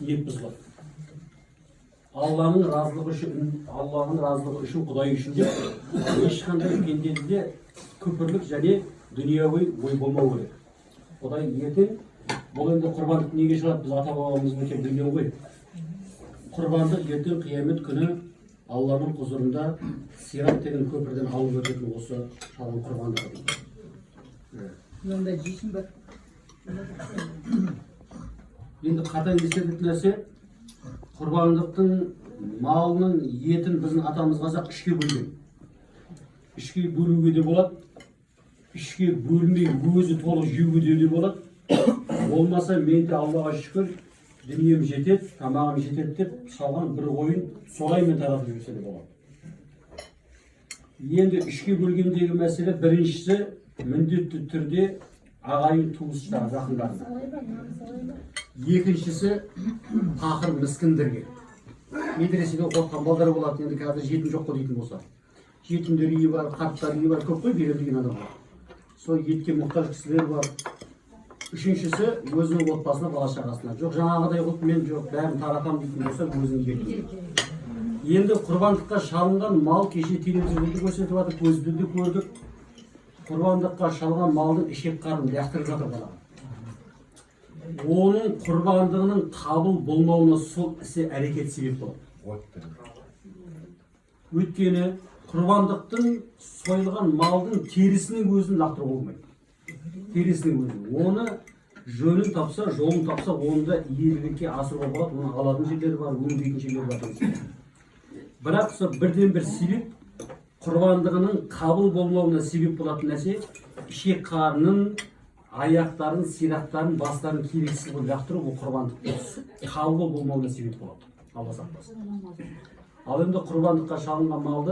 ниет бұзылады. Алланың разылығы үшін, Құдай үшін де ешқандай пендеде күпірлік және дүниеви ой болмау керек. Құдай ертең бұл енді құрбандық неге шығады, біз ата бабамыз өте білген ғой. Құрбандық ертең қиямет күні Алланың құзырында сират деген көпірден алып өтетін осы шалған құрбандығы дейді. Онда жейсің ба? Енді қатаң ескеретін нәрсе, құрбандықтың малының етін біздің атамыз қазақ үшке бөлген. Үшке бөлуге де болады, үшке бөлмей өзі толық жеуге де болады. Болмаса менде Аллаға шүкір дүнием жетеді, тамағым жетеді деп салған бір ойын солай мен таратып жүрсе де болады. Енді үшке бөлгендегі мәселе біріншісі міндетті түрде ағайын туыстар жақындарына. Екіншісі тақыр міскіндерге. Медреседе оқытқан балдар болады, енді қазір жетім жоқ қой дейтін болса. Жетімдер үйі бар, қарттар үйі бар, көп қой берем деген адам бар. Сол етке мұқтаж кісілер бар. Үшіншісі өзінің отбасына, бала шағасына. Жоқ, жаңағыдай қылып мен жоқ, бәрін таратам дейтін болса өзінің етін. Енді құрбандыққа шалынған мал кеше телевизорда көрсетіп жатыр, көзбен де көрдік. Құрбандыққа шалған малдың ішек қарын лақтырып жатыр балаға. Оның құрбандығының қабыл болмауына сол ісі әрекет себеп болады. Өйткені құрбандықтың сойылған малдың терісінің өзін лақтыруға болмайды. Терісінің өзін. Оны жөнін тапса, жолын тапса, онда иелікке асыруға болады. Оны алатын жерлері бар, өңдейтін жерлері бар. Бірақ сол бірден бір себеп құрбандығының қабыл болмауына себеп болатын нәрсе ішек қарнын, аяқтарын, сирақтарын, бастарын керексіз болып лақтыру, бұл құрбандық қабыл болмауына себеп болады. Алла сақтасын. Ал енді құрбандыққа шалынған малды